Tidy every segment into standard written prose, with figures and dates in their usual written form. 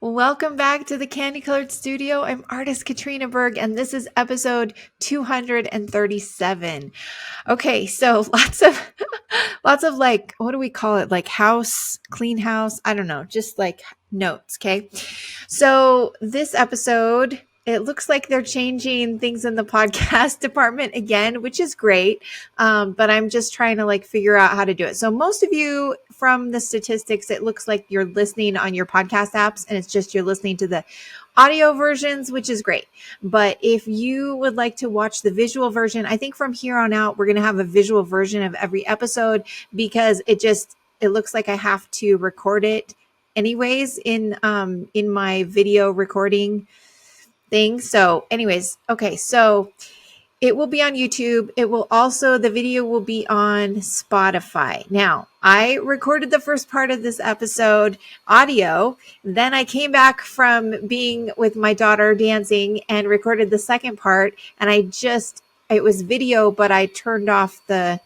Welcome back to the CANDYcolored studio. I'm artist Katrina Berg, and this is episode 237. Okay, so lots of like, what do we call it? Like clean house. I don't know, just like notes. Okay. So this episode, it looks like they're changing things in the podcast department again, which is great. But I'm just trying to like figure out how to do it. So most of you from the statistics, it looks like you're listening on your podcast apps and it's just you're listening to the audio versions, which is great. But if you would like to watch the visual version, I think from here on out, we're going to have a visual version of every episode because it looks like I have to record it anyways in my video recording thing. So anyways, okay. So it will be on YouTube. The video will be on Spotify. Now, I recorded the first part of this episode audio. Then I came back from being with my daughter dancing and recorded the second part. And it was video, but I turned off the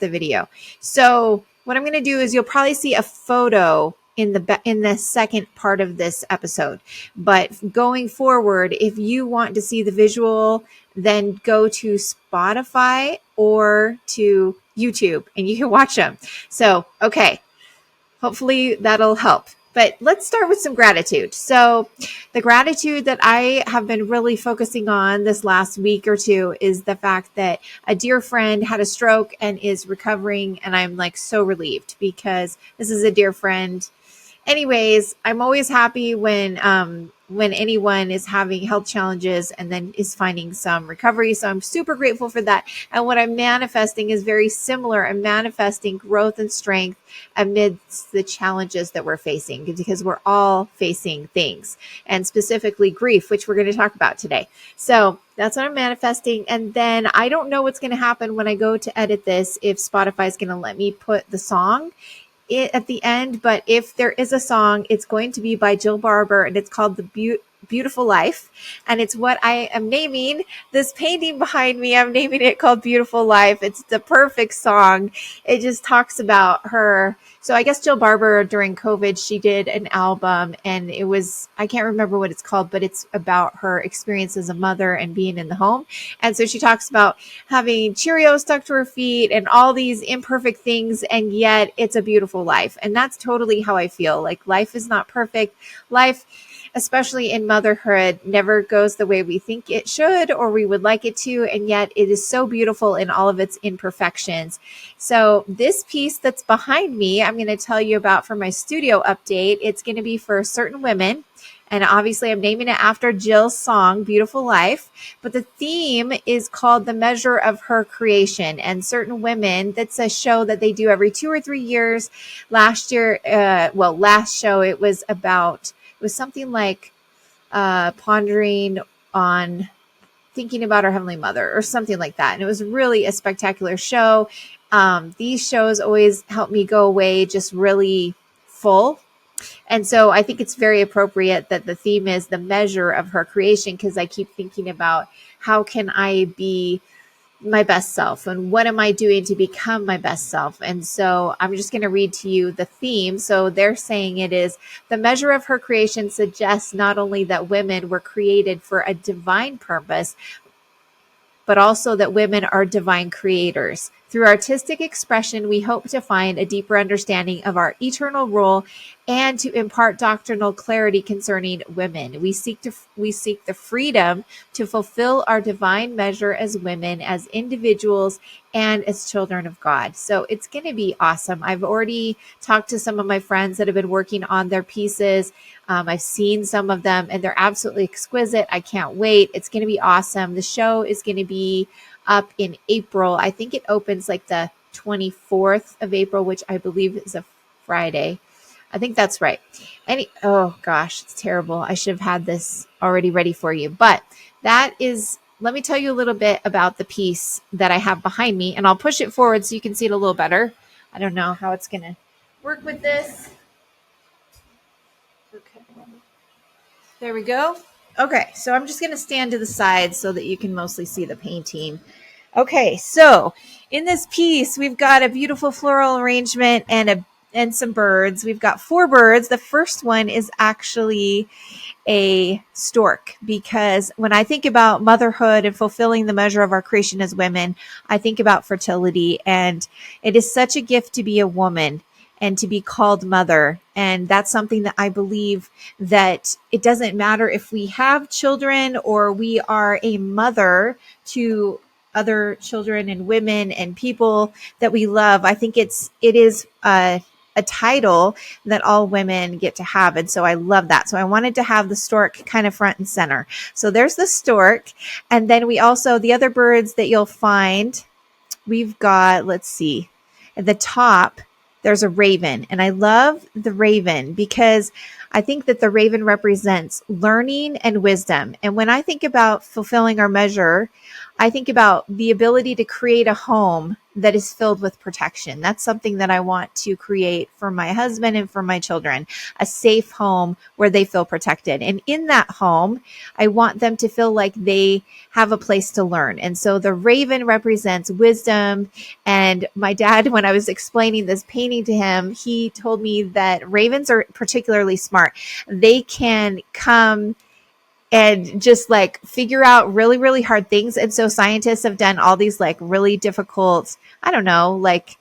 video. So what I'm going to do is you'll probably see a photo in the second part of this episode. But going forward, if you want to see the visual, then go to Spotify or to YouTube and you can watch them. So, okay, hopefully that'll help. But let's start with some gratitude. So the gratitude that I have been really focusing on this last week or two is the fact that a dear friend had a stroke and is recovering. And I'm like so relieved because this is a dear friend. Anyways, I'm always happy when anyone is having health challenges and then is finding some recovery. So I'm super grateful for that. And what I'm manifesting is very similar. I'm manifesting growth and strength amidst the challenges that we're facing because we're all facing things, and specifically grief, which we're going to talk about today. So that's what I'm manifesting. And then I don't know what's going to happen when I go to edit this, if Spotify is going to let me put the song at the end, but if there is a song, it's going to be by Jill Barber, and it's called The Beautiful Life, and it's what I am naming this painting behind me. I'm naming it called Beautiful Life. It's the perfect song. It just talks about her. So I guess Jill Barber during COVID, she did an album, and I can't remember what it's called, but it's about her experience as a mother and being in the home. And so she talks about having Cheerios stuck to her feet and all these imperfect things, and yet it's a beautiful life. And that's totally how I feel. Like, life is not perfect. Life, especially in motherhood, never goes the way we think it should or we would like it to. And yet it is so beautiful in all of its imperfections. So this piece that's behind me, I'm going to tell you about for my studio update. It's going to be for certain women. And obviously I'm naming it after Jill's song, Beautiful Life. But the theme is called The Measure of Her Creation. And certain women, that's a show that they do every 2 or 3 years. Last show, it was something like pondering on thinking about our Heavenly Mother or something like that. And it was really a spectacular show. These shows always help me go away just really full. And so I think it's very appropriate that the theme is the measure of her creation, because I keep thinking about how can I be my best self and what am I doing to become my best self. And so I'm just going to read to you the theme. So they're saying it is the measure of her creation suggests not only that women were created for a divine purpose, but also that women are divine creators. Through artistic expression, we hope to find a deeper understanding of our eternal role and to impart doctrinal clarity concerning women. We seek the freedom to fulfill our divine measure as women, as individuals, and as children of God. So it's going to be awesome. I've already talked to some of my friends that have been working on their pieces. I've seen some of them and they're absolutely exquisite. I can't wait. It's going to be awesome. The show is going to be up in April. I think it opens like the 24th of April, which I believe is a Friday. I think that's right. Oh gosh, it's terrible. I should have had this already ready for you. But let me tell you a little bit about the piece that I have behind me, and I'll push it forward so you can see it a little better. I don't know how it's going to work with this. Okay. There we go. Okay, so I'm just going to stand to the side so that you can mostly see the painting. Okay, so in this piece, we've got a beautiful floral arrangement and and some birds. We've got 4 birds. The first one is actually a stork, because when I think about motherhood and fulfilling the measure of our creation as women, I think about fertility, and it is such a gift to be a woman and to be called mother. And that's something that I believe that it doesn't matter if we have children or we are a mother to other children and women and people that we love. I think it is a title that all women get to have. And so I love that. So I wanted to have the stork kind of front and center. So there's the stork. And then we also, the other birds that you'll find, we've got, let's see, at the top, there's a raven. And I love the raven because I think that the raven represents learning and wisdom. And when I think about fulfilling our measure, I think about the ability to create a home that is filled with protection. That's something that I want to create for my husband and for my children, a safe home where they feel protected. And in that home, I want them to feel like they have a place to learn. And so the raven represents wisdom. And my dad, when I was explaining this painting to him, he told me that ravens are particularly smart. They can come and just like figure out really, really hard things. And so scientists have done all these like really difficult, I don't know, like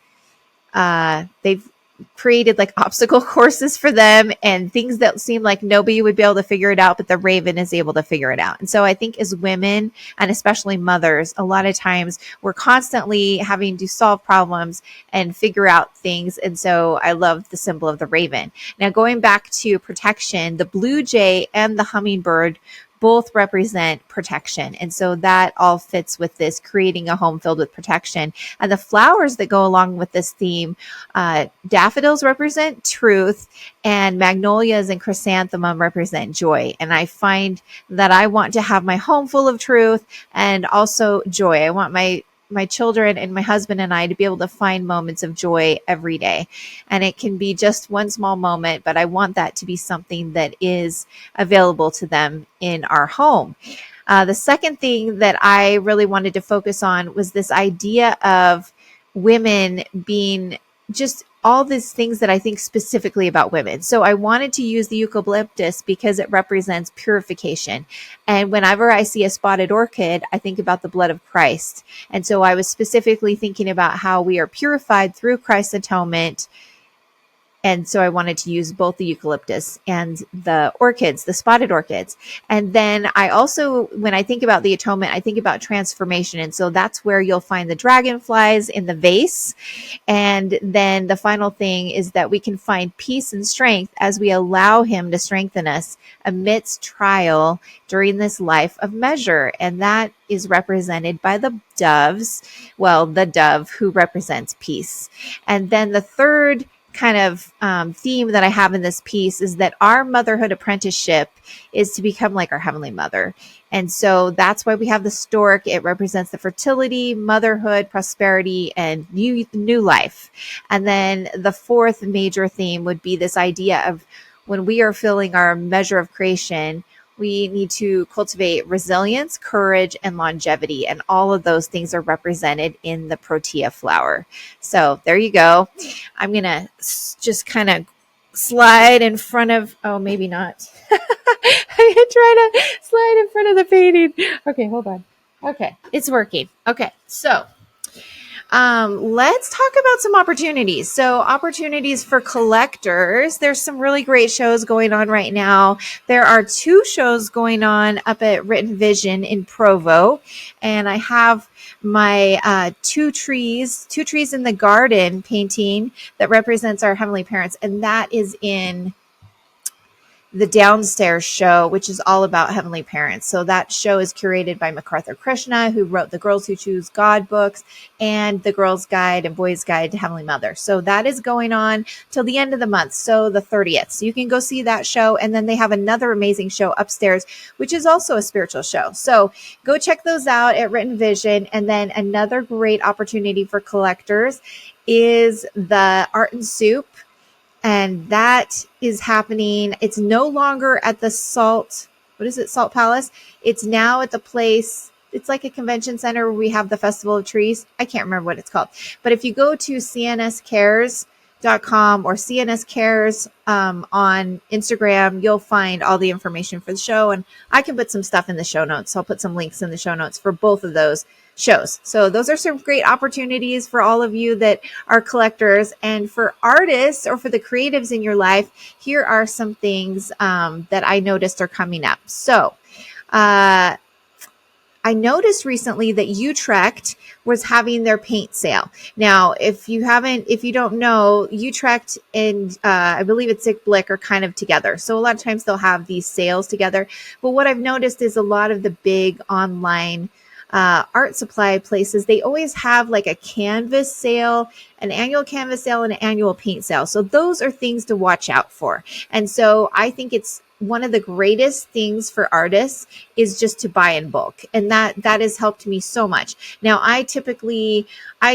they've created like obstacle courses for them and things that seem like nobody would be able to figure it out, but the raven is able to figure it out. And so I think as women, and especially mothers, a lot of times we're constantly having to solve problems and figure out things. And so I love the symbol of the raven. Now, going back to protection, the blue jay and the hummingbird both represent protection. And so that all fits with this, creating a home filled with protection. And the flowers that go along with this theme, daffodils represent truth, and magnolias and chrysanthemum represent joy. And I find that I want to have my home full of truth and also joy. I want my children and my husband and I to be able to find moments of joy every day. And it can be just one small moment, but I want that to be something that is available to them in our home. The second thing that I really wanted to focus on was this idea of women being just all these things that I think specifically about women. So I wanted to use the eucalyptus because it represents purification. And whenever I see a spotted orchid, I think about the blood of Christ. And so I was specifically thinking about how we are purified through Christ's atonement. And so I wanted to use both the eucalyptus and the orchids, the spotted orchids. And then I also, when I think about the atonement, I think about transformation. And so that's where you'll find the dragonflies in the vase. And then the final thing is that we can find peace and strength as we allow him to strengthen us amidst trial during this life of measure. And that is represented by the doves. Well, the dove who represents peace. And then the third kind of theme that I have in this piece is that our motherhood apprenticeship is to become like our Heavenly Mother. And so that's why we have the stork. It represents the fertility, motherhood, prosperity, and new life. And then the fourth major theme would be this idea of when we are filling our measure of creation, we need to cultivate resilience, courage, and longevity. And all of those things are represented in the protea flower. So there you go. I'm going to just kind of slide in front of, oh, maybe not. I'm going to try to slide in front of the painting. Okay, hold on. Okay, it's working. Okay, so let's talk about some opportunities. So opportunities for collectors. There's some really great shows going on right now. There are 2 shows going on up at Written Vision in Provo. And I have my two trees in the garden painting that represents our Heavenly Parents. And that is in the Downstairs show, which is all about Heavenly Parents. So that show is curated by MacArthur Krishna, who wrote the Girls Who Choose God books and the Girls Guide and Boys Guide to Heavenly Mother. So that is going on till the end of the month, so the 30th. So you can go see that show. And then they have another amazing show upstairs, which is also a spiritual show. So go check those out at Written Vision. And then another great opportunity for collectors is the Art and Soup. And that is happening. It's no longer at the Salt Palace. It's now at the place. It's like a convention center where we have the Festival of Trees. I can't remember what it's called. But if you go to CNS Cares or CNS Cares on Instagram. You'll find all the information for the show, and I can put some stuff in the show notes. I'll put some links in the show notes for both of those shows. So those are some great opportunities for all of you that are collectors, and for artists or for the creatives in your life. Here are some things that I noticed are coming up. So I noticed recently that Utrecht was having their paint sale. Now, if you don't know, Utrecht and I believe it's Zick Blick are kind of together. So a lot of times they'll have these sales together. But what I've noticed is a lot of the big online art supply places, they always have like a canvas sale, an annual canvas sale, and an annual paint sale. So those are things to watch out for. And so I think it's one of the greatest things for artists is just to buy in bulk. And that has helped me so much. Now, I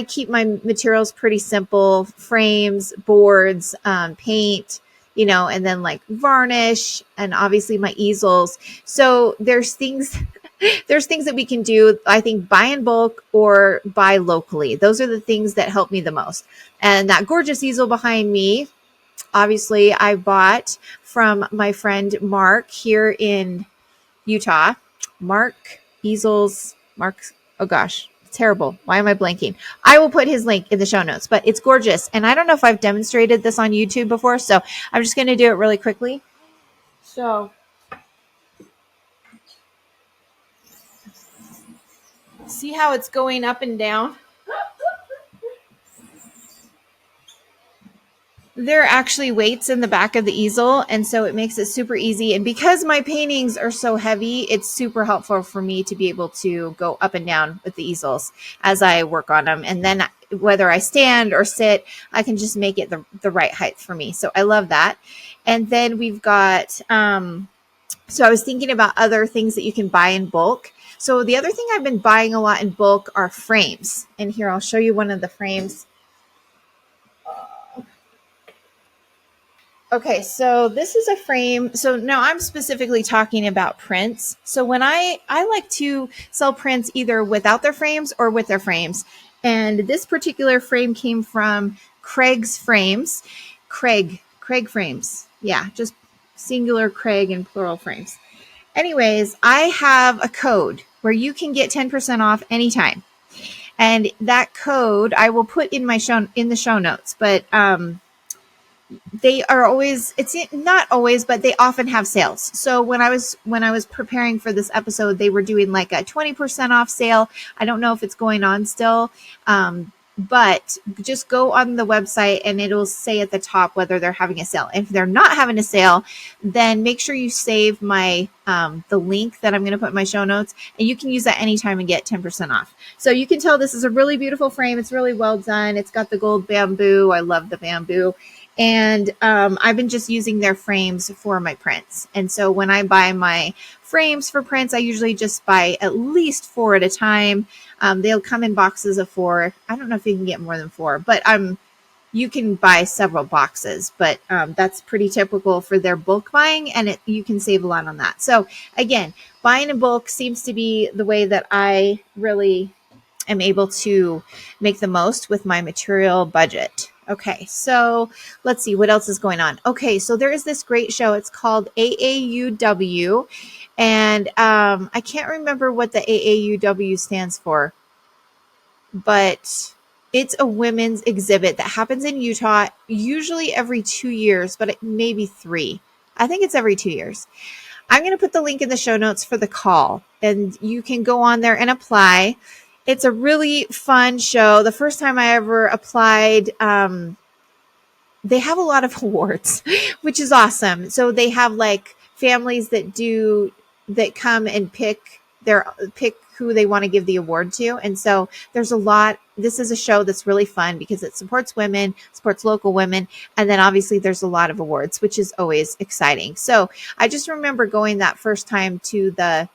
keep my materials pretty simple: frames, boards, paint, and then like varnish, and obviously my easels. So there's things that we can do. I think buy in bulk or buy locally. Those are the things that help me the most. And that gorgeous easel behind me, obviously I bought from my friend Mark here in Utah. Mark Easels. Oh gosh, terrible. Why am I blanking? I will put his link in the show notes, but it's gorgeous. And I don't know if I've demonstrated this on YouTube before, so I'm just going to do it really quickly. So see how it's going up and down? There are actually weights in the back of the easel, and so it makes it super easy. And because my paintings are so heavy, it's super helpful for me to be able to go up and down with the easels as I work on them. And then whether I stand or sit, I can just make it the right height for me. So I love that. And then we've got, so I was thinking about other things that you can buy in bulk. So the other thing I've been buying a lot in bulk are frames. And here, I'll show you one of the frames. Okay, so this is a frame. So now I'm specifically talking about prints. So when I like to sell prints either without their frames or with their frames. And this particular frame came from Craig's Frames. Craig Frames. Yeah, just singular Craig and plural frames. Anyways, I have a code where you can get 10% off anytime. And that code I will put in the show notes, but they are always, it's not always, but they often have sales. So when I was preparing for this episode, they were doing like a 20% off sale. I don't know if it's going on still. But just go on the website and it'll say at the top whether they're having a sale. If they're not having a sale, then make sure you save my the link that I'm going to put in my show notes, and you can use that anytime and get 10% off. So you can tell this is a really beautiful frame. It's really well done. It's got the gold bamboo. I love the bamboo. And I've been just using their frames for my prints. And so when I buy my frames for prints, I usually just buy at least 4 at a time. They'll come in boxes of 4. I don't know if you can get more than 4, but you can buy several boxes. But that's pretty typical for their bulk buying, and you can save a lot on that. So again, buying in bulk seems to be the way that I really am able to make the most with my material budget. Okay, so let's see what else is going on. Okay, so there is this great show. It's called AAUW, and I can't remember what the AAUW stands for, but it's a women's exhibit that happens in Utah, usually every 2 years, but maybe 3. I think it's every 2 years. I'm going to put the link in the show notes for the call, and you can go on there and apply. It's a really fun show. The first time I ever applied, they have a lot of awards, which is awesome. So they have like families that come and pick who they want to give the award to. And so there's a lot. This is a show that's really fun because it supports women, supports local women. And then obviously there's a lot of awards, which is always exciting. So I just remember going that first time to the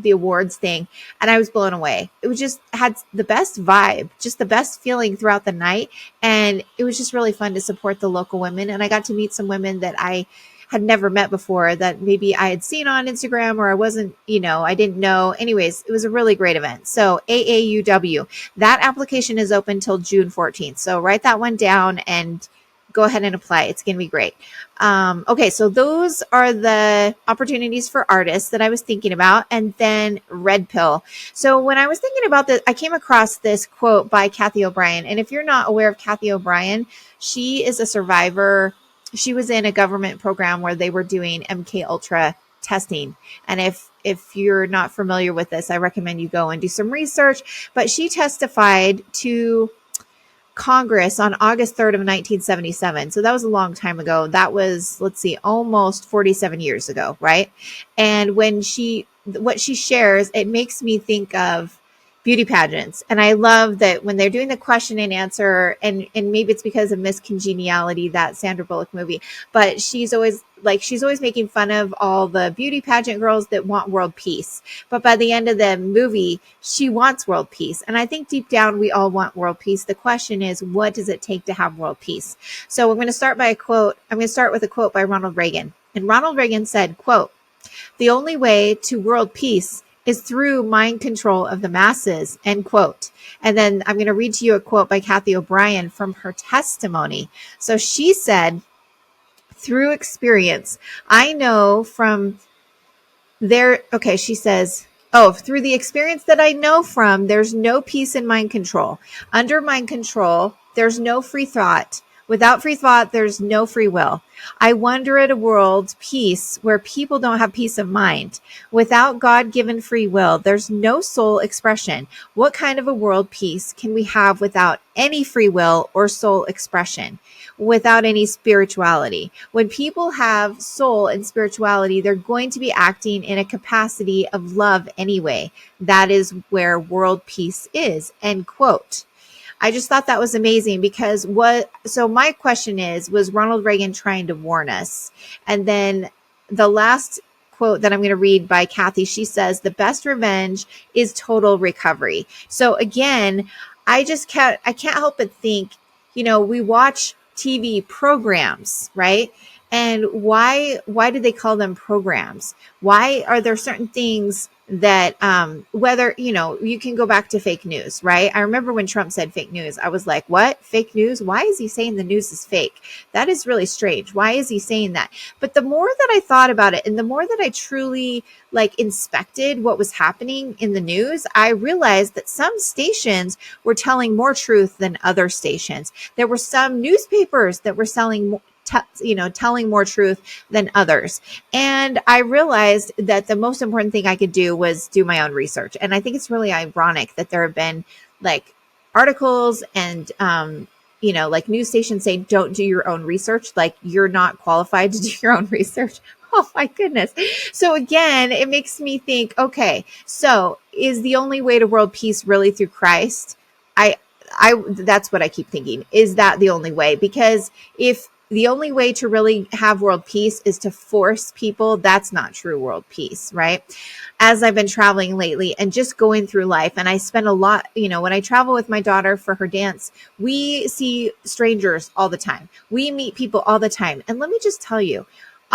awards thing, and I was blown away. It was just had the best vibe, just the best feeling throughout the night. And it was just really fun to support the local women. And I got to meet some women that I had never met before that maybe I had seen on Instagram, or I wasn't, I didn't know. Anyways, it was a really great event. So AAUW, that application is open till June 14th. So write that one down and go ahead and apply. It's going to be great. Okay, so those are the opportunities for artists that I was thinking about. And then red pill. So when I was thinking about this, I came across this quote by Kathy O'Brien. And if you're not aware of Kathy O'Brien, she is a survivor. She was in a government program where they were doing MK Ultra testing. And if you're not familiar with this, I recommend you go and do some research. But she testified to Congress on August 3rd of 1977. So that was a long time ago. That was, let's see, almost 47 years ago, right? And what she shares, it makes me think of beauty pageants. And I love that when they're doing the question and answer, and maybe it's because of Miss Congeniality, that Sandra Bullock movie, but she's always making fun of all the beauty pageant girls that want world peace. But by the end of the movie, she wants world peace. And I think deep down, we all want world peace. The question is, what does it take to have world peace? So I'm going to start by a quote. I'm going to start with a quote by Ronald Reagan. And Ronald Reagan said, quote, "The only way to world peace is through mind control of the masses," end quote. And then I'm going to read to you a quote by Kathy O'Brien from her testimony. So she said, "Through experience, I know from she says, through the experience that I know from, there's no peace in mind control. Under mind control, there's no free thought. Without free thought, there's no free will. I wonder at a world peace where people don't have peace of mind. Without God-given free will, there's no soul expression. What kind of a world peace can we have without any free will or soul expression? Without any spirituality? When people have soul and spirituality, they're going to be acting in a capacity of love anyway. That is where world peace is," end quote. I just thought that was amazing because so my question is, was Ronald Reagan trying to warn us? And then the last quote that I'm going to read by Kathy, she says, "The best revenge is total recovery." So again, I can't help but think, we watch TV programs, right? And why do they call them programs? Why are there certain things that whether you can go back to fake news, right? I remember when Trump said fake news, I was like, what? Fake news? Why is he saying the news is fake? That is really strange. Why is he saying that? But the more that I thought about it, and the more that I truly inspected what was happening in the news, I realized that some stations were telling more truth than other stations. There were some newspapers that were telling more truth than others. And I realized that the most important thing I could do was do my own research. And I think it's really ironic that there have been articles and, news stations say, don't do your own research. Like you're not qualified to do your own research. Oh my goodness. So again, it makes me think, okay, so is the only way to world peace really through Christ? That's what I keep thinking. Is that the only way? Because if the only way to really have world peace is to force people, that's not true world peace, right? As I've been traveling lately and just going through life, and I spend a lot, when I travel with my daughter for her dance, we see strangers all the time. We meet people all the time. And let me just tell you,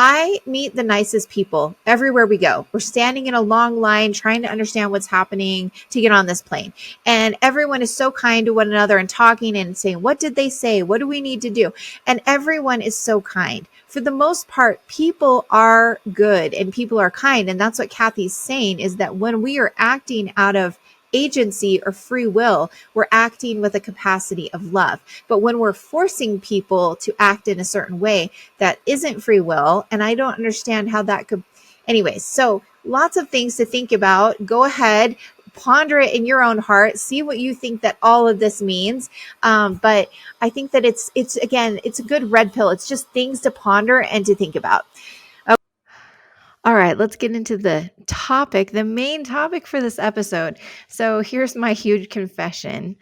I meet the nicest people everywhere we go. We're standing in a long line trying to understand what's happening to get on this plane. And everyone is so kind to one another and talking and saying, what did they say? What do we need to do? And everyone is so kind. For the most part, people are good and people are kind. And that's what Kathy's saying, is that when we are acting out of agency or free will, we're acting with a capacity of love. But when we're forcing people to act in a certain way, that isn't free will. And I don't understand how that could. Anyways, so lots of things to think about. Go ahead, ponder it in your own heart, see what you think that all of this means. But I think that it's a good red pill. It's just things to ponder and to think about. All right, let's get into the topic, the main topic for this episode. So here's my huge confession.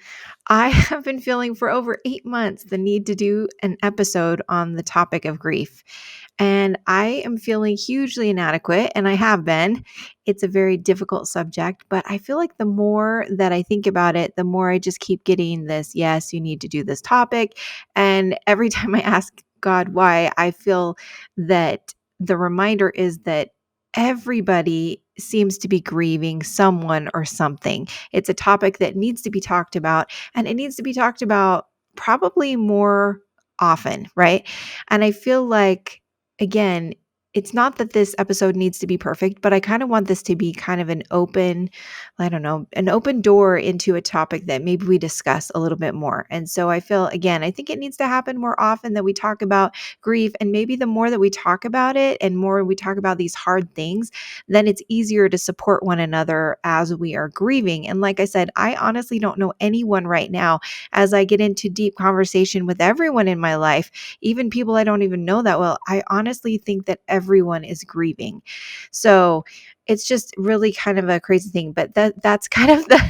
I have been feeling for over 8 months the need to do an episode on the topic of grief. And I am feeling hugely inadequate, and I have been. It's a very difficult subject, but I feel like the more that I think about it, the more I just keep getting this, yes, you need to do this topic. And every time I ask God why, I feel that the reminder is that everybody seems to be grieving someone or something. It's a topic that needs to be talked about, and it needs to be talked about probably more often, right? And I feel like, again, it's not that this episode needs to be perfect, but I kind of want this to be kind of an open, I don't know, an open door into a topic that maybe we discuss a little bit more. And so I feel, again, I think it needs to happen more often that we talk about grief. And maybe the more that we talk about it and more we talk about these hard things, then it's easier to support one another as we are grieving. And like I said, I honestly don't know anyone right now as I get into deep conversation with everyone in my life, even people I don't even know that well. I honestly think that everyone is grieving. So it's just really kind of a crazy thing, but that's kind of the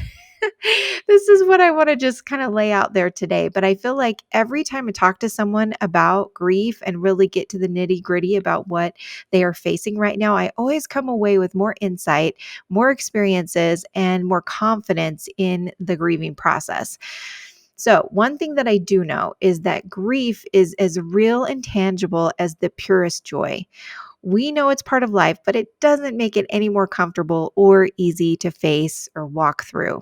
this is what I want to just kind of lay out there today. But I feel like every time I talk to someone about grief and really get to the nitty gritty about what they are facing right now, I always come away with more insight, more experiences, and more confidence in the grieving process. So, one thing that I do know is that grief is as real and tangible as the purest joy. We know it's part of life, but it doesn't make it any more comfortable or easy to face or walk through.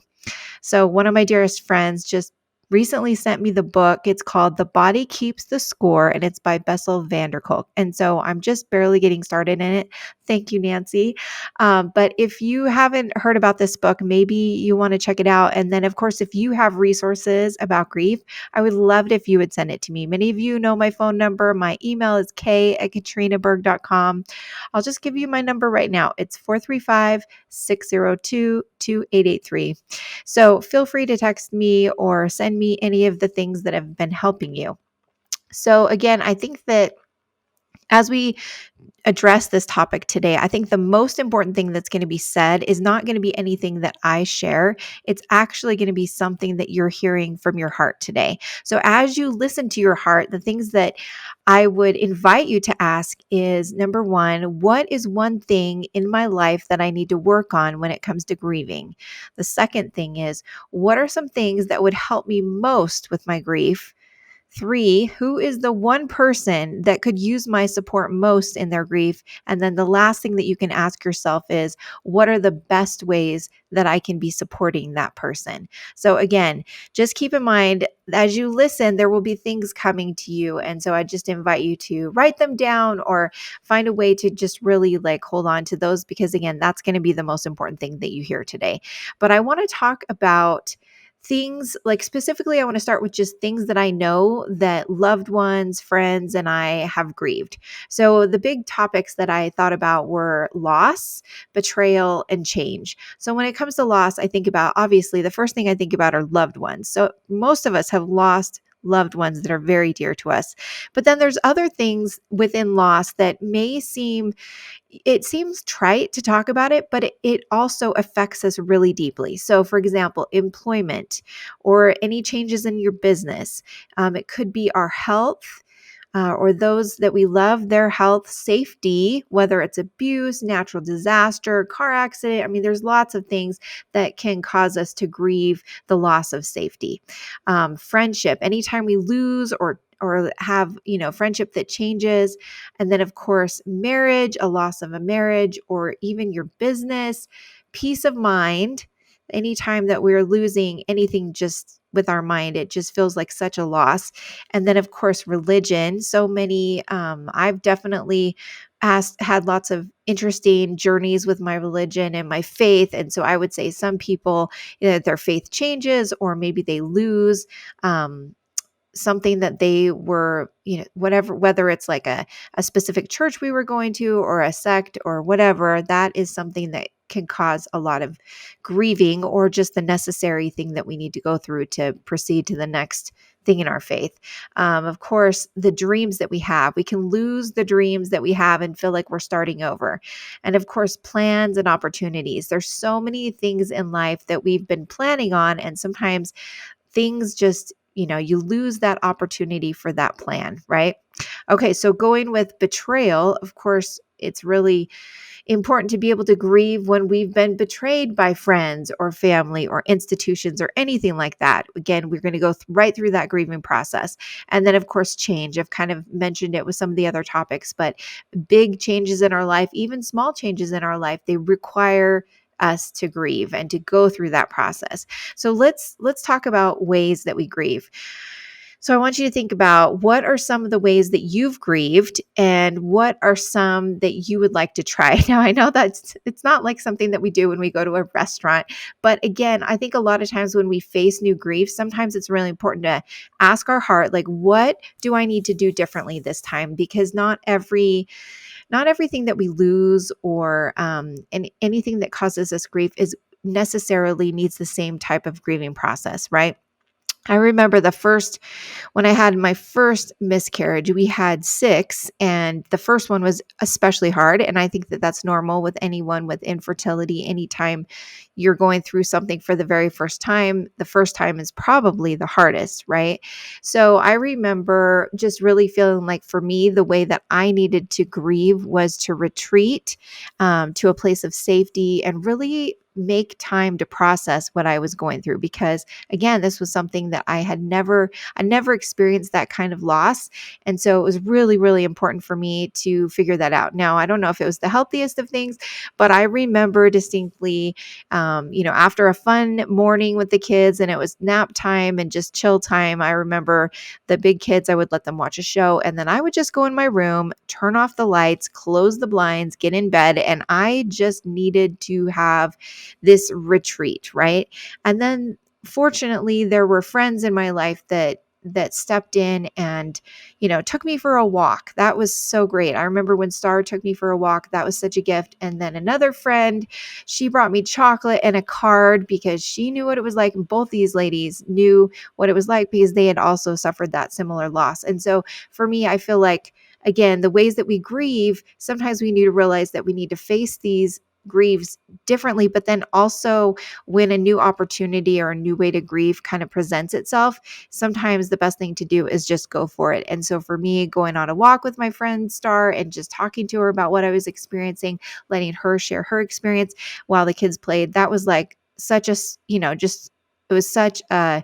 So, one of my dearest friends just recently sent me the book. It's called The Body Keeps the Score, and it's by Bessel van der Kolk. And so I'm just barely getting started in it. Thank you, Nancy. But if you haven't heard about this book, maybe you want to check it out. And then, of course, if you have resources about grief, I would love it if you would send it to me. Many of you know my phone number. My email is k@katrinaberg.com. I'll just give you my number right now. It's 435-602-2883. So feel free to text me or send me any of the things that have been helping you. So again, I think that as we address this topic today, I think the most important thing that's going to be said is not going to be anything that I share. It's actually going to be something that you're hearing from your heart today. So as you listen to your heart, the things that I would invite you to ask is number one, what is one thing in my life that I need to work on when it comes to grieving? The second thing is, what are some things that would help me most with my grief? Three, who is the one person that could use my support most in their grief? And then the last thing that you can ask yourself is, what are the best ways that I can be supporting that person? So again, just keep in mind as you listen, there will be things coming to you. And so I just invite you to write them down or find a way to just really like hold on to those, because again, that's going to be the most important thing that you hear today. But I want to talk about things like specifically, I want to start with just things that I know that loved ones, friends, and I have grieved. So the big topics that I thought about were loss, betrayal, and change. So when it comes to loss, I think about, obviously, the first thing I think about are loved ones. So most of us have lost loved ones that are very dear to us. But then there's other things within loss that may seem, it seems trite to talk about it, but it also affects us really deeply. So, for example, employment or any changes in your business. It could be our health. Or those that we love, their health, safety, whether it's abuse, natural disaster, car accident. I mean, there's lots of things that can cause us to grieve the loss of safety. Friendship, anytime we lose or have, friendship that changes. And then, of course, marriage, a loss of a marriage, or even your business, peace of mind. Anytime that we're losing anything just with our mind, it just feels like such a loss. And then, of course, religion. So many, I've definitely had lots of interesting journeys with my religion and my faith. And so I would say some people, their faith changes or maybe they lose. Something that they were, whatever, whether it's like a specific church we were going to or a sect or whatever, that is something that can cause a lot of grieving or just the necessary thing that we need to go through to proceed to the next thing in our faith. Of course, the dreams that we have, we can lose the dreams that we have and feel like we're starting over. And of course, plans and opportunities. There's so many things in life that we've been planning on, and sometimes things just, you lose that opportunity for that plan, right? Okay, so going with betrayal, of course, it's really important to be able to grieve when we've been betrayed by friends or family or institutions or anything like that. Again, we're going to go right through that grieving process. And then, of course, change. I've kind of mentioned it with some of the other topics, but big changes in our life, even small changes in our life, they require us to grieve and to go through that process. So let's talk about ways that we grieve. So I want you to think about what are some of the ways that you've grieved and what are some that you would like to try. Now, I know that it's not like something that we do when we go to a restaurant, but again, I think a lot of times when we face new grief, sometimes it's really important to ask our heart, like, what do I need to do differently this time? Because not everything that we lose or and anything that causes us grief is necessarily needs the same type of grieving process, right? I remember when I had my first miscarriage, we had 6, and the first one was especially hard, and I think that that's normal with anyone with infertility. Anytime you're going through something for the very first time, the first time is probably the hardest, right? So I remember just really feeling like for me, the way that I needed to grieve was to retreat to a place of safety and really make time to process what I was going through because again, this was something that I never experienced that kind of loss. And so it was really, really important for me to figure that out. Now, I don't know if it was the healthiest of things, but I remember distinctly, after a fun morning with the kids and it was nap time and just chill time, I remember the big kids, I would let them watch a show and then I would just go in my room, turn off the lights, close the blinds, get in bed. And I just needed to have this retreat, right? And then fortunately there were friends in my life that stepped in and took me for a walk. That was so great. I remember when Star took me for a walk, that was such a gift. And then another friend, she brought me chocolate and a card because she knew what it was like. And both these ladies knew what it was like because they had also suffered that similar loss. And so for me, I feel like again, the ways that we grieve, sometimes we need to realize that we need to face these grieves differently, but then also when a new opportunity or a new way to grieve kind of presents itself, sometimes the best thing to do is just go for it. And so for me, going on a walk with my friend Star and just talking to her about what I was experiencing, letting her share her experience while the kids played, that was like such a, just it was such a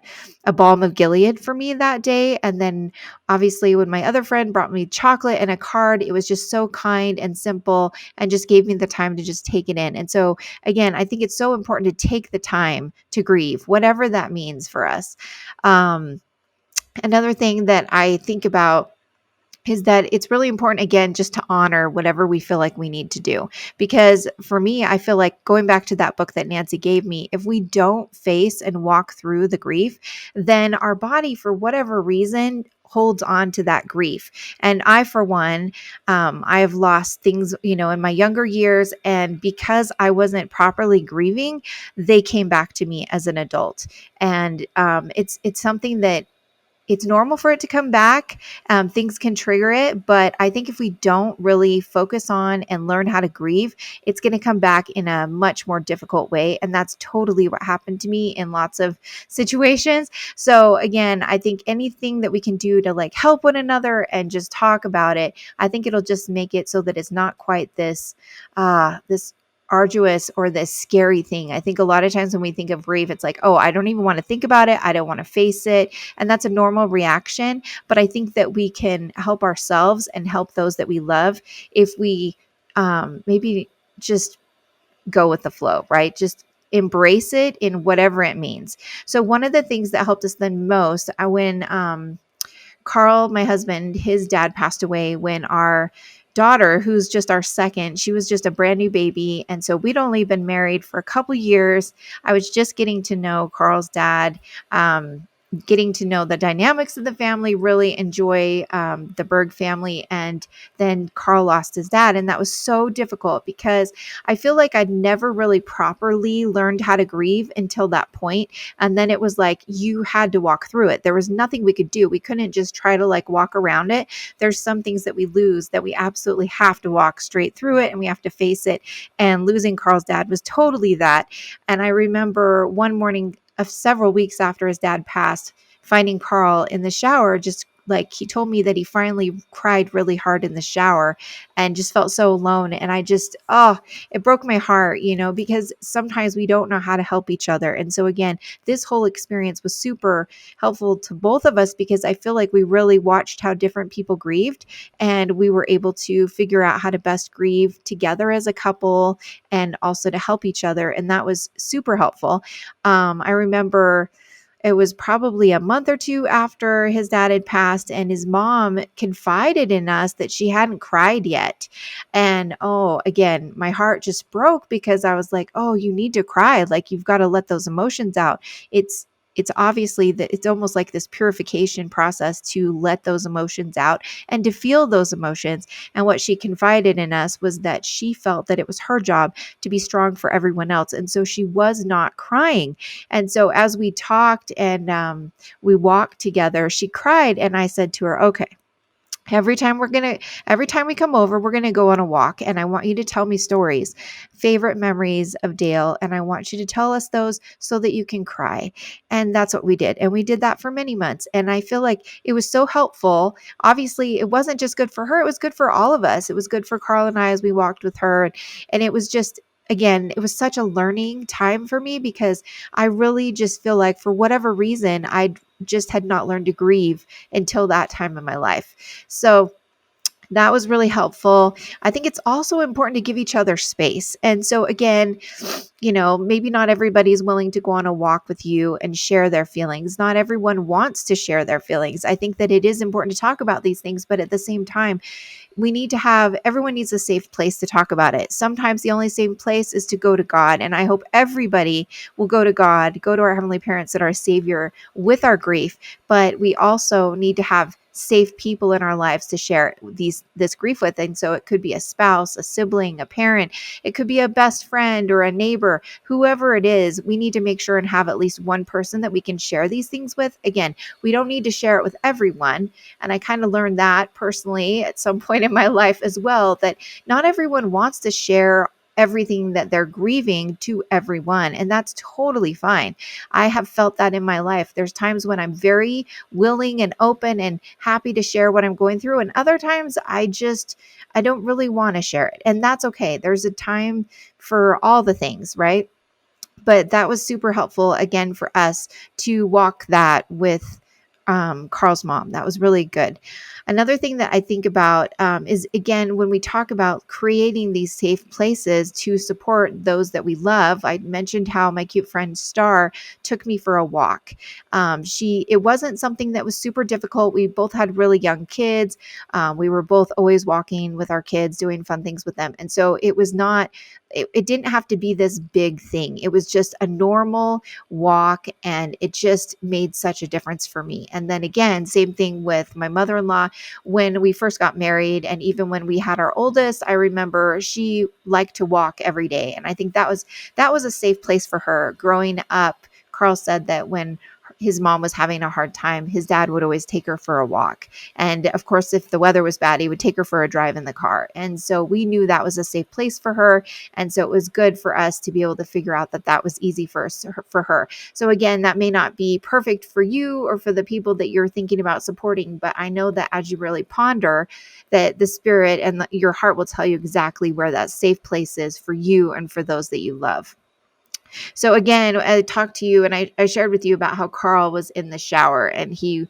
balm of Gilead for me that day. And then obviously when my other friend brought me chocolate and a card, it was just so kind and simple and just gave me the time to just take it in. And so again, I think it's so important to take the time to grieve, whatever that means for us. Um, Another thing that I think about is that it's really important, again, just to honor whatever we feel like we need to do. Because for me, I feel like going back to that book that Nancy gave me, if we don't face and walk through the grief, then our body, for whatever reason, holds on to that grief. And I, for one, I have lost things, in my younger years. And because I wasn't properly grieving, they came back to me as an adult. And it's something that it's normal for it to come back. Things can trigger it, but I think if we don't really focus on and learn how to grieve, it's going to come back in a much more difficult way. And that's totally what happened to me in lots of situations. So again, I think anything that we can do to like help one another and just talk about it, I think it'll just make it so that it's not quite this arduous or this scary thing. I think a lot of times when we think of grief, it's like, oh, I don't even want to think about it. I don't want to face it. And that's a normal reaction. But I think that we can help ourselves and help those that we love if we maybe just go with the flow, right? Just embrace it in whatever it means. So one of the things that helped us the most when Carl, my husband, his dad passed away when our daughter, who's just our second, she was just a brand new baby. And so we'd only been married for a couple years. I was just getting to know Carl's dad, getting to know the dynamics of the family, really enjoy the Berg family. And then Carl lost his dad. And that was so difficult because I feel like I'd never really properly learned how to grieve until that point. And then it was like, you had to walk through it. There was nothing we could do. We couldn't just try to like walk around it. There's some things that we lose that we absolutely have to walk straight through it and we have to face it. And losing Carl's dad was totally that. And I remember one morning of several weeks after his dad passed, finding Carl in the shower, just like he told me that he finally cried really hard in the shower and just felt so alone. And I just, it broke my heart, because sometimes we don't know how to help each other. And so again, this whole experience was super helpful to both of us because I feel like we really watched how different people grieved and we were able to figure out how to best grieve together as a couple and also to help each other. And that was super helpful. I remember it was probably a month or two after his dad had passed, and his mom confided in us that she hadn't cried yet. And oh, again, my heart just broke because I was like, oh, you need to cry. Like, you've got to let those emotions out. It's obviously that it's almost like this purification process to let those emotions out and to feel those emotions. And what she confided in us was that she felt that it was her job to be strong for everyone else. And so she was not crying. And so as we talked and we walked together, she cried. And I said to her, okay, every time we come over, we're going to go on a walk, and I want you to tell me stories, favorite memories of Dale, and I want you to tell us those so that you can cry. And that's what we did. And we did that for many months. And I feel like it was so helpful. Obviously, it wasn't just good for her, it was good for all of us. It was good for Carl and I as we walked with her. And it was just, again, it was such a learning time for me because I really just feel like for whatever reason, I just had not learned to grieve until that time in my life. So that was really helpful. I think it's also important to give each other space. And so, again, maybe not everybody's willing to go on a walk with you and share their feelings. Not everyone wants to share their feelings. I think that it is important to talk about these things, but at the same time, everyone needs a safe place to talk about it. Sometimes the only safe place is to go to God. And I hope everybody will go to God, go to our Heavenly Parents and our Savior with our grief. But we also need to have safe people in our lives to share this grief with. And so it could be a spouse, a sibling, a parent, it could be a best friend or a neighbor, whoever it is. We need to make sure and have at least one person that we can share these things with. Again, we don't need to share it with everyone. And I kind of learned that personally at some point in my life as well, that not everyone wants to share everything that they're grieving to everyone. And that's totally fine. I have felt that in my life. There's times when I'm very willing and open and happy to share what I'm going through. And other times I don't really want to share it. And that's okay. There's a time for all the things, right? But that was super helpful again for us to walk that with Carl's mom. That was really good. Another thing that I think about is, again, when we talk about creating these safe places to support those that we love. I mentioned how my cute friend Star took me for a walk. It wasn't something that was super difficult. We both had really young kids. We were both always walking with our kids, doing fun things with them. And so it didn't have to be this big thing. It was just a normal walk, and it just made such a difference for me. And then again, same thing with my mother-in-law. When we first got married, and even when we had our oldest, I remember she liked to walk every day. And I think that was a safe place for her. Growing up, Carl said that when his mom was having a hard time, his dad would always take her for a walk. And of course, if the weather was bad, he would take her for a drive in the car. And so we knew that was a safe place for her. And so it was good for us to be able to figure out that that was easy for her. So again, that may not be perfect for you or for the people that you're thinking about supporting, but I know that as you really ponder, that the spirit and your heart will tell you exactly where that safe place is for you and for those that you love. So again, I talked to you and I shared with you about how Carl was in the shower and he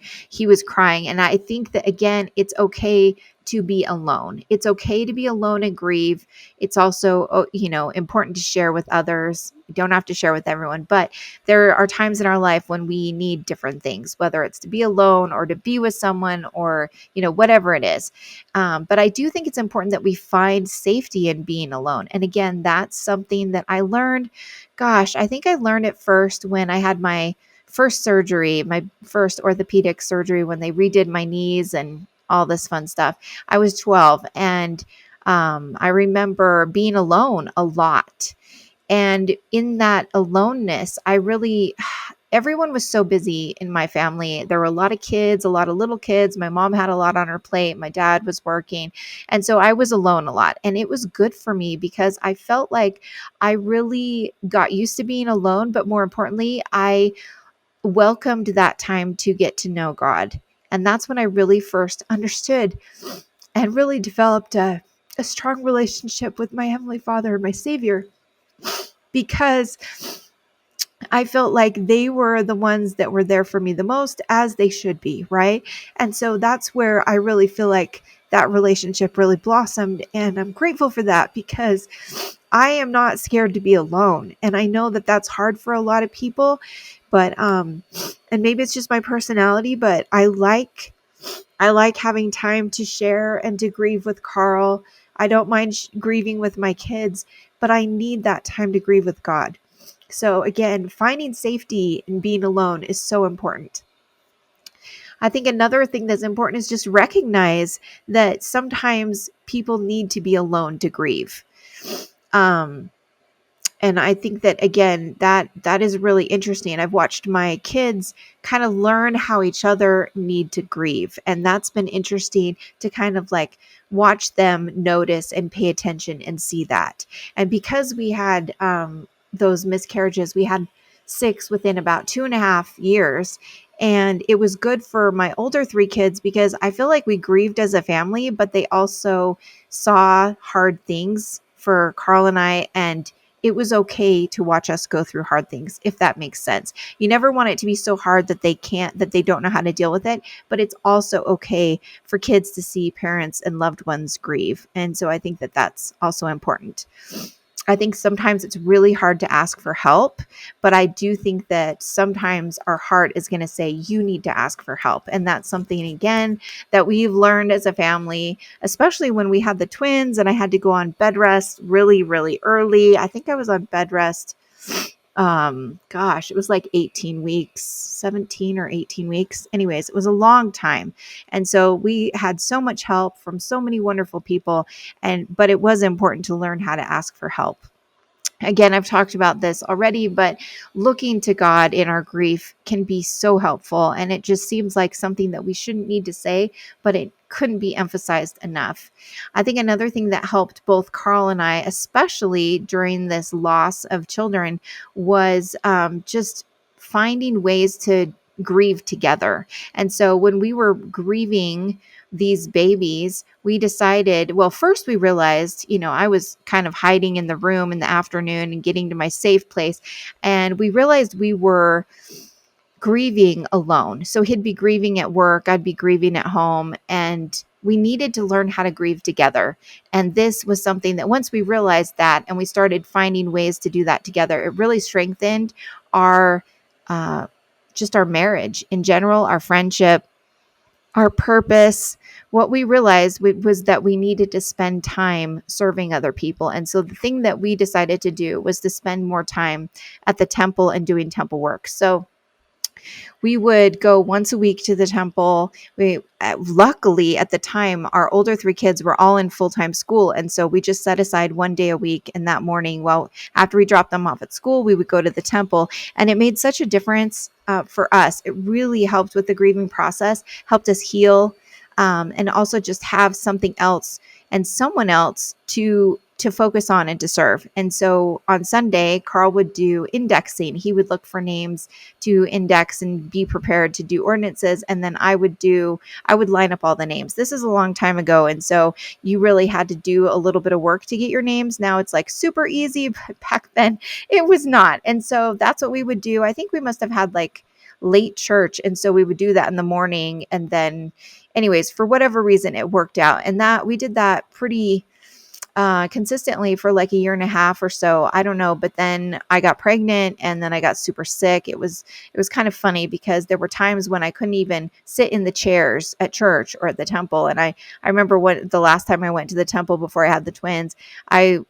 was crying. And I think that, again, it's okay to be alone. It's okay to be alone and grieve. It's also, important to share with others. You don't have to share with everyone, but there are times in our life when we need different things, whether it's to be alone or to be with someone or, whatever it is. But I do think it's important that we find safety in being alone. And again, that's something that I learned. Gosh, I think I learned it first when I had my first surgery, my first orthopedic surgery, when they redid my knees and all this fun stuff. I was 12, and I remember being alone a lot. And in that aloneness, everyone was so busy in my family. There were a lot of kids, a lot of little kids. My mom had a lot on her plate. My dad was working. And so I was alone a lot. And it was good for me because I felt like I really got used to being alone. But more importantly, I welcomed that time to get to know God. And that's when I really first understood and really developed a strong relationship with my Heavenly Father, my Savior, because I felt like they were the ones that were there for me the most, as they should be, right? And so that's where I really feel like that relationship really blossomed. And I'm grateful for that because I am not scared to be alone. And I know that that's hard for a lot of people, but and maybe it's just my personality, but I like having time to share and to grieve with Carl. I don't mind grieving with my kids, but I need that time to grieve with God. So again, finding safety in being alone is so important. I think another thing that's important is just recognize that sometimes people need to be alone to grieve. Um, and I think that again, that is really interesting. I've watched my kids kind of learn how each other need to grieve, and that's been interesting to kind of like watch them notice and pay attention and see that. And because we had those miscarriages, we had six within about 2.5 years. And it was good for my older three kids because I feel like we grieved as a family, but they also saw hard things for Carl and I, and it was okay to watch us go through hard things, if that makes sense. You never want it to be so hard that they don't know how to deal with it, but it's also okay for kids to see parents and loved ones grieve. And so I think that that's also important. I think sometimes it's really hard to ask for help, but I do think that sometimes our heart is going to say, you need to ask for help. And that's something, again, that we've learned as a family, especially when we had the twins and I had to go on bed rest really, really early. I think I was on bed rest. It was like 18 weeks, 17 or 18 weeks. Anyways, it was a long time. And so we had so much help from so many wonderful people. But it was important to learn how to ask for help. Again, I've talked about this already, but looking to God in our grief can be so helpful. And it just seems like something that we shouldn't need to say, but it couldn't be emphasized enough. I think another thing that helped both Carl and I, especially during this loss of children, was just finding ways to grieve together. And so when we were grieving these babies, we decided, well, first we realized, I was kind of hiding in the room in the afternoon and getting to my safe place. And we realized we were grieving alone. So he'd be grieving at work, I'd be grieving at home, and we needed to learn how to grieve together. And this was something that once we realized that and we started finding ways to do that together, it really strengthened our just our marriage in general, our friendship, our purpose. What we realized was that we needed to spend time serving other people. And so the thing that we decided to do was to spend more time at the temple and doing temple work. So we would go once a week to the temple. Luckily at the time, our older three kids were all in full-time school. And so we just set aside one day a week. And that morning, well, after we dropped them off at school, we would go to the temple. And it made such a difference for us. It really helped with the grieving process, helped us heal, and also just have something else and someone else to focus on and to serve. And so on Sunday, Carl would do indexing. He would look for names to index and be prepared to do ordinances. And then I would line up all the names. This is a long time ago. And so you really had to do a little bit of work to get your names. Now it's like super easy, but back then it was not. And so that's what we would do. I think we must have had like late church. And so we would do that in the morning. And then anyways, for whatever reason, it worked out. And that we did that pretty consistently for like a year and a half or so. I don't know. But then I got pregnant and then I got super sick. It was kind of funny because there were times when I couldn't even sit in the chairs at church or at the temple. And I remember the last time I went to the temple before I had the twins, I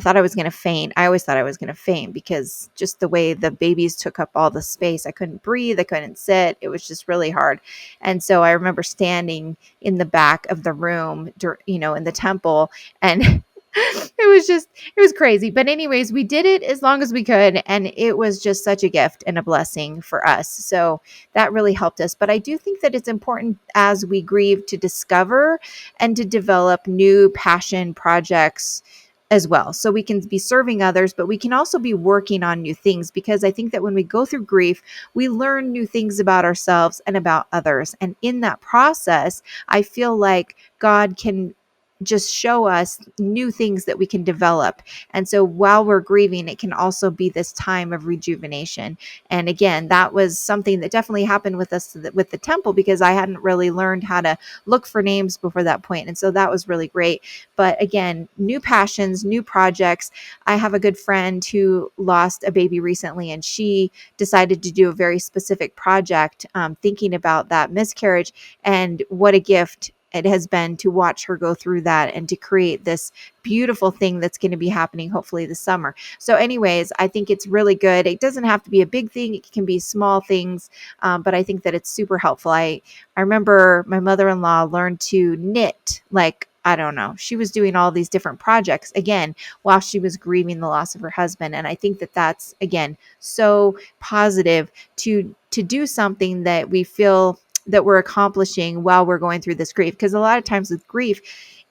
thought I was going to faint. I always thought I was going to faint because just the way the babies took up all the space, I couldn't breathe. I couldn't sit. It was just really hard. And so I remember standing in the back of the room, in the temple, and it was crazy. But anyways, we did it as long as we could. And it was just such a gift and a blessing for us. So that really helped us. But I do think that it's important as we grieve to discover and to develop new passion projects as well. So we can be serving others, but we can also be working on new things, because I think that when we go through grief, we learn new things about ourselves and about others. And in that process, I feel like God can just show us new things that we can develop. And so while we're grieving, it can also be this time of rejuvenation. And again, that was something that definitely happened with us with the temple, because I hadn't really learned how to look for names before that point. And so that was really great. But again, new passions, new projects. I have a good friend who lost a baby recently, and she decided to do a very specific project, thinking about that miscarriage, and what a gift it has been to watch her go through that and to create this beautiful thing that's going to be happening hopefully this summer. So anyways, I think it's really good. It doesn't have to be a big thing. It can be small things. But I think that it's super helpful. I remember my mother-in-law learned to knit, like, I don't know. She was doing all these different projects again while she was grieving the loss of her husband. And I think that that's, again, so positive to do something that we feel that we're accomplishing while we're going through this grief. Because a lot of times with grief,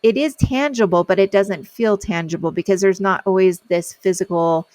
it is tangible, but it doesn't feel tangible because there's not always this physical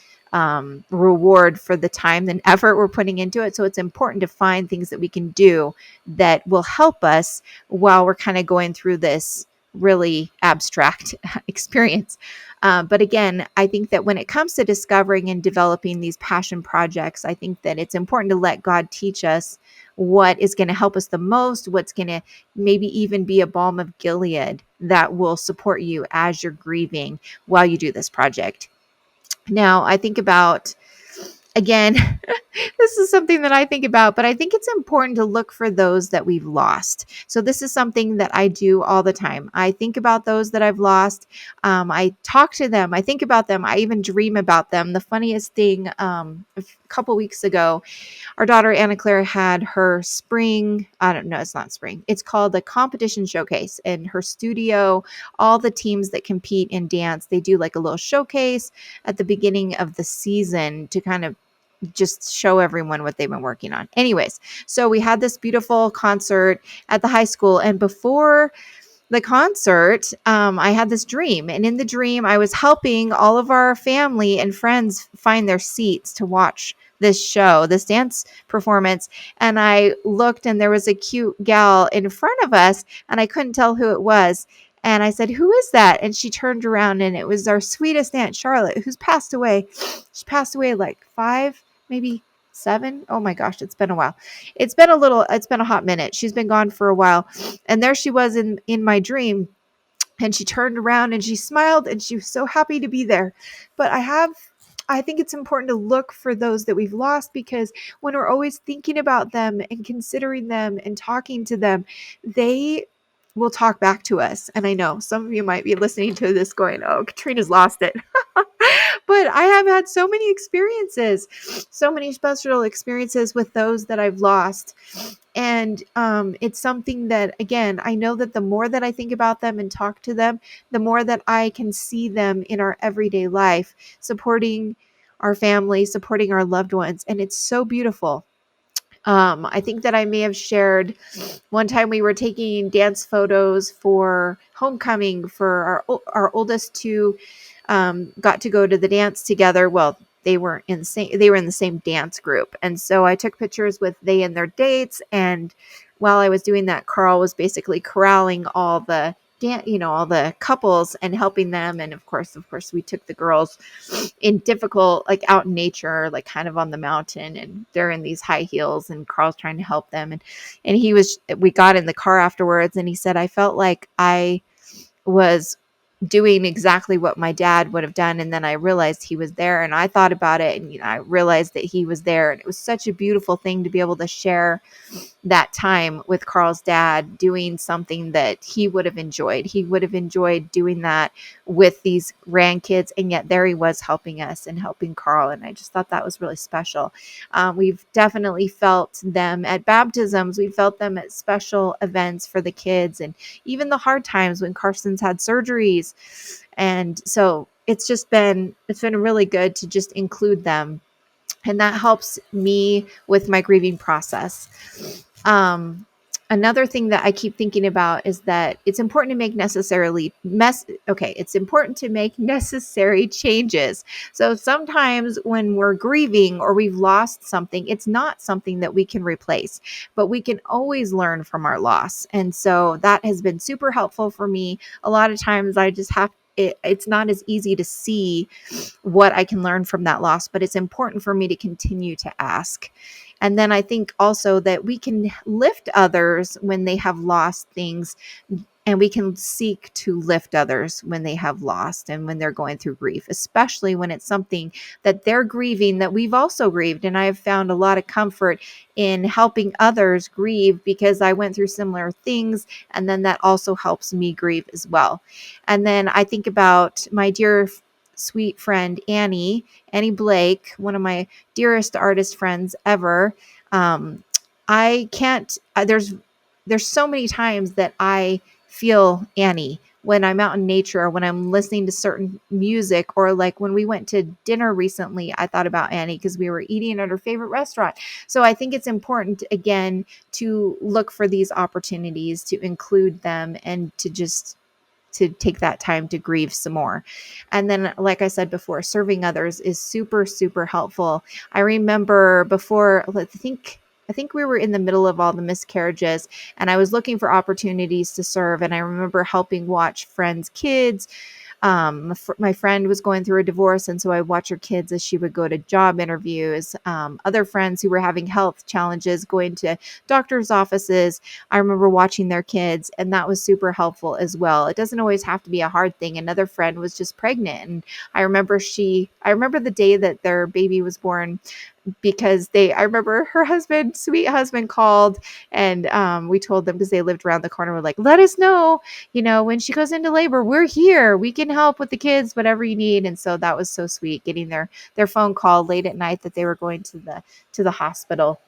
reward for the time and effort we're putting into it. So it's important to find things that we can do that will help us while we're kind of going through this really abstract experience. But again, I think that when it comes to discovering and developing these passion projects, I think that it's important to let God teach us what is going to help us the most, what's going to maybe even be a balm of Gilead that will support you as you're grieving while you do this project. Now, I think about, again, this is something that I think about, but I think it's important to look for those that we've lost. So this is something that I do all the time. I think about those that I've lost. I talk to them. I think about them. I even dream about them. The funniest thing, a couple weeks ago, our daughter Anna Claire had her spring, I don't know, it's not spring. It's called the competition showcase in her studio. All the teams that compete in dance, they do like a little showcase at the beginning of the season to kind of just show everyone what they've been working on. Anyways, so we had this beautiful concert at the high school, and before the concert, I had this dream. And in the dream, I was helping all of our family and friends find their seats to watch this show, this dance performance. And I looked, and there was a cute gal in front of us, and I couldn't tell who it was. And I said, "Who is that?" And she turned around, and it was our sweetest Aunt Charlotte, who's passed away. She passed away like 5, maybe 7. Oh my gosh, it's been a while. It's been a hot minute. She's been gone for a while. And there she was in my dream, and she turned around and she smiled, and she was so happy to be there. But I think it's important to look for those that we've lost, because when we're always thinking about them and considering them and talking to them, they will talk back to us. And I know some of you might be listening to this going, "Oh, Katrina's lost it." But I have had so many experiences, so many special experiences with those that I've lost. And it's something that, again, I know that the more that I think about them and talk to them, the more that I can see them in our everyday life, supporting our family, supporting our loved ones. And it's so beautiful. I think that I may have shared one time we were taking dance photos for homecoming for our oldest two, got to go to the dance together. Well, they were in the same dance group. And so I took pictures with they and their dates. And while I was doing that, Carl was basically corralling all the all the couples and helping them. And of course, we took the girls in difficult, like out in nature, like kind of on the mountain, and they're in these high heels, and Carl's trying to help them. And we got in the car afterwards, and he said, "I felt like I was doing exactly what my dad would have done. And then I realized he was there, and I thought about it, and I realized that he was there." And it was such a beautiful thing to be able to share that time with Carl's dad, doing something that he would have enjoyed. He would have enjoyed doing that with these grandkids, and yet there he was helping us and helping Carl. And I just thought that was really special. We've definitely felt them at baptisms. We felt them at special events for the kids, and even the hard times when Carson's had surgeries. And so it's been really good to just include them. And that helps me with my grieving process. Another thing that I keep thinking about is that it's important to make it's important to make necessary changes. So sometimes when we're grieving or we've lost something, it's not something that we can replace, but we can always learn from our loss. And so that has been super helpful for me. A lot of times I just have it's not as easy to see what I can learn from that loss, but it's important for me to continue to ask. And then I think also that we can lift others when they have lost things, and we can seek to lift others when they have lost and when they're going through grief, especially when it's something that they're grieving that we've also grieved. And I have found a lot of comfort in helping others grieve because I went through similar things. And then that also helps me grieve as well. And then I think about my dear sweet friend, Annie Blake, one of my dearest artist friends ever. I can't, there's so many times that I feel Annie when I'm out in nature or when I'm listening to certain music, or like when we went to dinner recently, I thought about Annie because we were eating at her favorite restaurant. So I think it's important, again, to look for these opportunities to include them and to take that time to grieve some more. And then, like I said before, serving others is super, super helpful. I remember before, I think we were in the middle of all the miscarriages, and I was looking for opportunities to serve. And I remember helping watch friends' kids. My friend was going through a divorce, and so I watched her kids as she would go to job interviews. Other friends who were having health challenges, going to doctor's offices, I remember watching their kids, and that was super helpful as well. It doesn't always have to be a hard thing. Another friend was just pregnant, and I remember the day that their baby was born, because I remember her husband, sweet husband, called, and we told them, because they lived around the corner, we're like, let us know, when she goes into labor, we're here, we can help with the kids, whatever you need. And so that was so sweet, getting their phone call late at night that they were going to the hospital.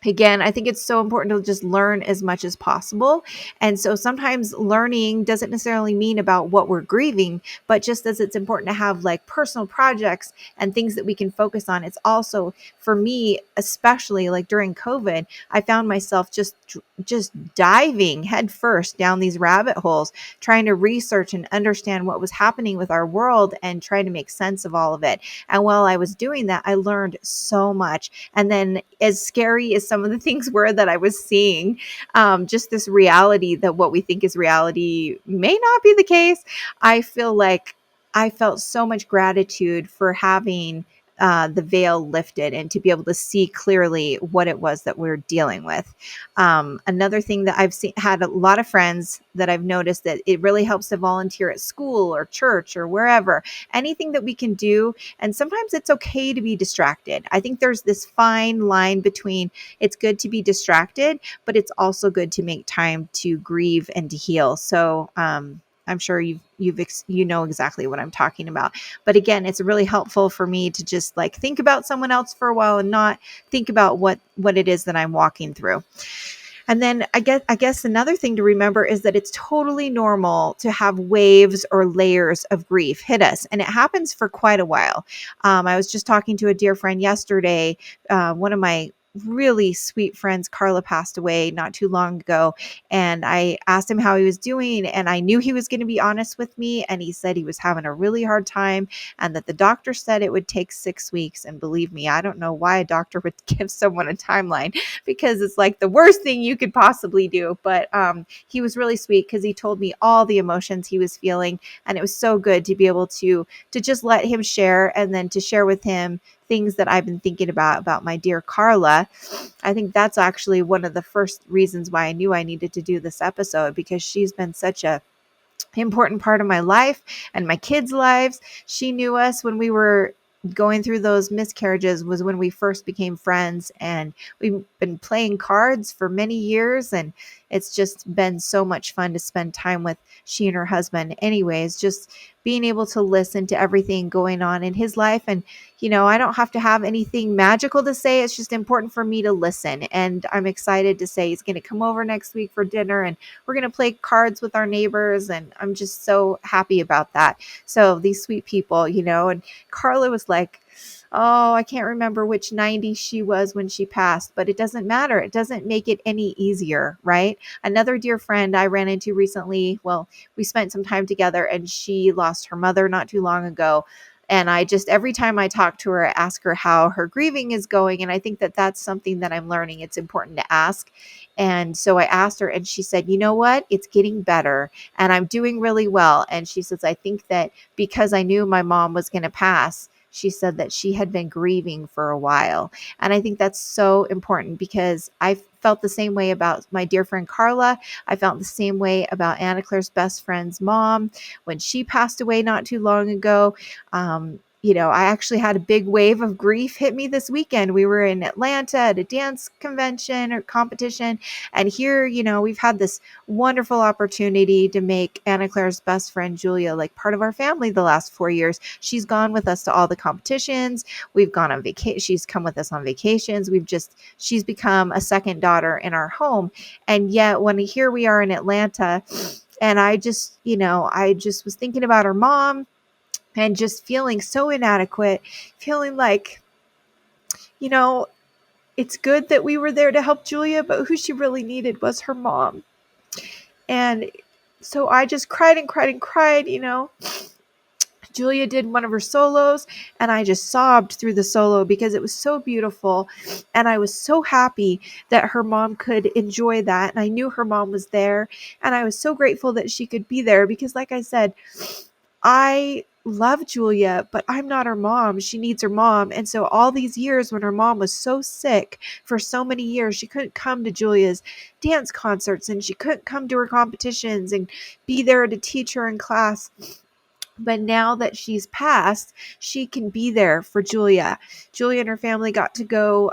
Again, I think it's so important to just learn as much as possible. And so sometimes learning doesn't necessarily mean about what we're grieving, but just as it's important to have like personal projects and things that we can focus on. It's also, for me, especially like during COVID, I found myself just diving headfirst down these rabbit holes, trying to research and understand what was happening with our world and trying to make sense of all of it. And while I was doing that, I learned so much. And then, as scary as some of the things were that I was seeing, just this reality that what we think is reality may not be the case, I feel like I felt so much gratitude for having the veil lifted and to be able to see clearly what it was that we're dealing with. Another thing that had a lot of friends that I've noticed, that it really helps to volunteer at school or church or wherever, anything that we can do. And sometimes it's okay to be distracted. I think there's this fine line between it's good to be distracted, but it's also good to make time to grieve and to heal. So, I'm sure you know exactly what I'm talking about. But again, it's really helpful for me to just like think about someone else for a while and not think about what it is that I'm walking through. And then I guess another thing to remember is that it's totally normal to have waves or layers of grief hit us, and it happens for quite a while. I was just talking to a dear friend yesterday. One of my really sweet friends, Carla, passed away not too long ago, and I asked him how he was doing, and I knew he was going to be honest with me, and he said he was having a really hard time, and that the doctor said it would take 6 weeks. And believe me, I don't know why a doctor would give someone a timeline, because it's like the worst thing you could possibly do. But he was really sweet because he told me all the emotions he was feeling, and it was so good to be able to just let him share, and then to share with him things that I've been thinking about my dear Carla. I think that's actually one of the first reasons why I knew I needed to do this episode, because she's been such a important part of my life and my kids' lives. She knew us when we were going through those miscarriages, was when we first became friends, and we've been playing cards for many years, and it's just been so much fun to spend time with she and her husband. Anyways, just being able to listen to everything going on in his life. And I don't have to have anything magical to say. It's just important for me to listen. And I'm excited to say he's going to come over next week for dinner, and we're going to play cards with our neighbors. And I'm just so happy about that. So these sweet people, and Carla was like, Oh, I can't remember which 90 she was when she passed, but it doesn't matter. It doesn't make it any easier, right? Another dear friend I ran into recently, well, we spent some time together and she lost her mother not too long ago. And I just, every time I talk to her, I ask her how her grieving is going. And I think that that's something that I'm learning. It's important to ask. And so I asked her, and she said, you know what? It's getting better and I'm doing really well. And she says, I think that because I knew my mom was going to pass, she said that she had been grieving for a while. And I think that's so important because I felt the same way about my dear friend Carla. I felt the same way about Anna Claire's best friend's mom when she passed away not too long ago. I actually had a big wave of grief hit me this weekend. We were in Atlanta at a dance convention or competition. And here, we've had this wonderful opportunity to make Anna Claire's best friend, Julia, like part of our family the last 4 years. She's gone with us to all the competitions. We've gone on vacation. She's come with us on vacations. She's become a second daughter in our home. And yet when here we are in Atlanta, and I just was thinking about her mom and just feeling so inadequate, feeling like, you know, it's good that we were there to help Julia, but who she really needed was her mom. And so I just cried and cried and cried. Julia did one of her solos and I just sobbed through the solo because it was so beautiful. And I was so happy that her mom could enjoy that. And I knew her mom was there. And I was so grateful that she could be there because, like I said, I love Julia, but I'm not her mom. She needs her mom. And so all these years when her mom was so sick for so many years, she couldn't come to Julia's dance concerts and she couldn't come to her competitions and be there to teach her in class. But now that she's passed, she can be there for Julia. Julia and her family got to go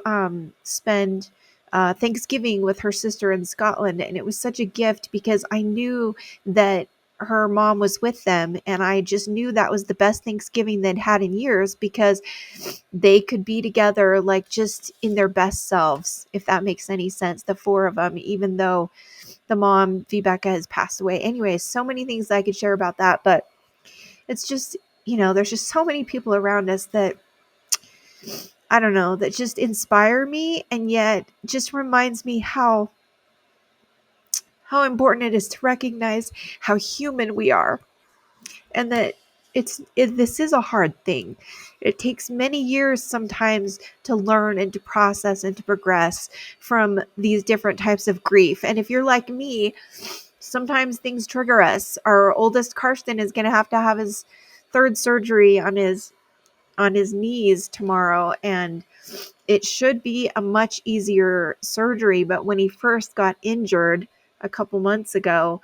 spend Thanksgiving with her sister in Scotland. And it was such a gift because I knew that her mom was with them. And I just knew that was the best Thanksgiving they'd had in years because they could be together like just in their best selves, if that makes any sense. The four of them, even though the mom, Vibeke, has passed away. Anyways, so many things I could share about that. But it's just, there's just so many people around us that, I don't know, that just inspire me and yet just reminds me how important it is to recognize how human we are and that this is a hard thing. It takes many years sometimes to learn and to process and to progress from these different types of grief. And if you're like me, sometimes things trigger us. Our oldest Karsten is going to have his third surgery on his knees tomorrow, and it should be a much easier surgery. But when he first got injured a couple months ago,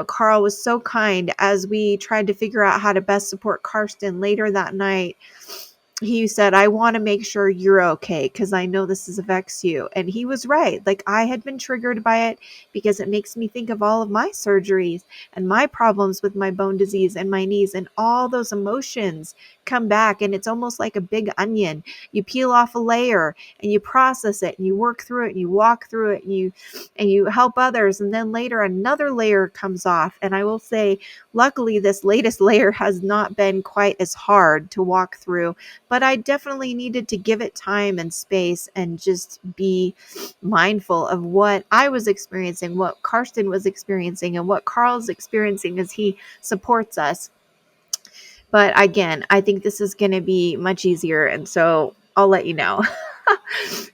Carl was so kind as we tried to figure out how to best support Karsten later that night. He said, I want to make sure you're okay because I know this affects you. And he was right. Like, I had been triggered by it because it makes me think of all of my surgeries and my problems with my bone disease and my knees, and all those emotions come back. And it's almost like a big onion. You peel off a layer and you process it and you work through it and you walk through it and you help others. And then later another layer comes off. And I will say, luckily, this latest layer has not been quite as hard to walk through. But I definitely needed to give it time and space and just be mindful of what I was experiencing, what Karsten was experiencing, and what Carl's experiencing as he supports us. But again, I think this is going to be much easier. And so I'll let you know.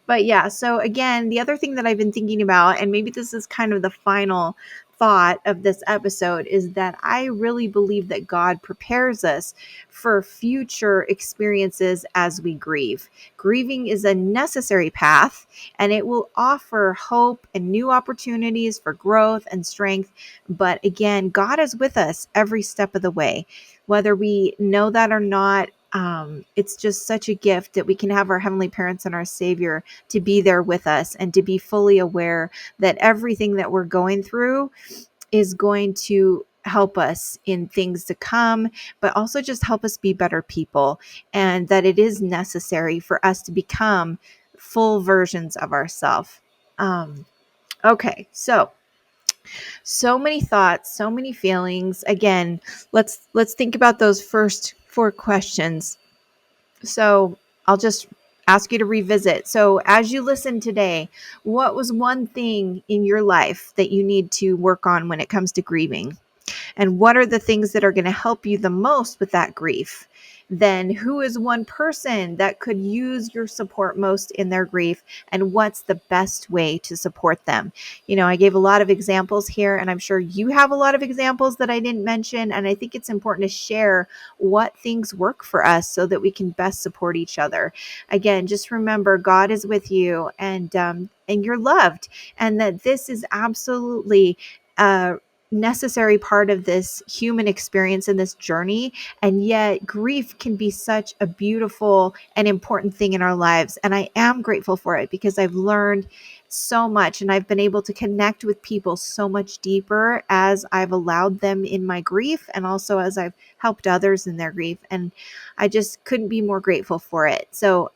But yeah, so again, the other thing that I've been thinking about, and maybe this is kind of the final thought of this episode, is that I really believe that God prepares us for future experiences as we grieve. Grieving is a necessary path, and it will offer hope and new opportunities for growth and strength. But again, God is with us every step of the way, whether we know that or not. It's just such a gift that we can have our heavenly parents and our Savior to be there with us and to be fully aware that everything that we're going through is going to help us in things to come, but also just help us be better people, and that it is necessary for us to become full versions of ourselves. Okay, so many thoughts, so many feelings. Again, let's think about those first 4 questions. So I'll just ask you to revisit. So as you listen today, what was one thing in your life that you need to work on when it comes to grieving? And what are the things that are going to help you the most with that grief? Then who is one person that could use your support most in their grief? And what's the best way to support them? I gave a lot of examples here, and I'm sure you have a lot of examples that I didn't mention. And I think it's important to share what things work for us so that we can best support each other. Again, just remember God is with you, and you're loved, and that this is absolutely necessary part of this human experience in this journey. And yet grief can be such a beautiful and important thing in our lives. And I am grateful for it because I've learned so much, and I've been able to connect with people so much deeper as I've allowed them in my grief, and also as I've helped others in their grief. And I just couldn't be more grateful for it. So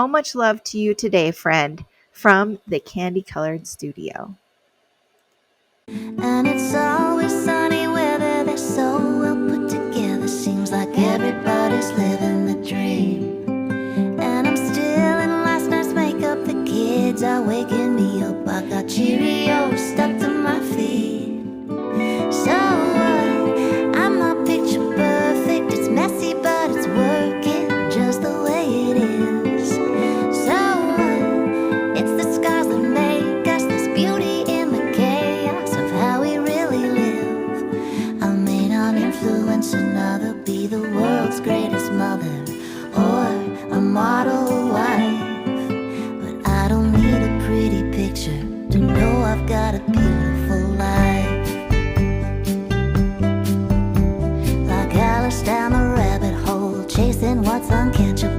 much love to you today, friend, from the CANDYcolored studio. And it's always sunny weather, they're so well put together. Seems like everybody's living the dream. And I'm still in last night's makeup, the kids are waking me up. I got Cheerios stuck to my feet. So what? I'm not picture perfect, it's messy but it's working just the way it is. So what? It's the scars that make us, this beauty in the chaos of how we really live. I may not influence another, be the world's greatest mother or a model wife, but I don't need a pretty picture to know I've got a beauty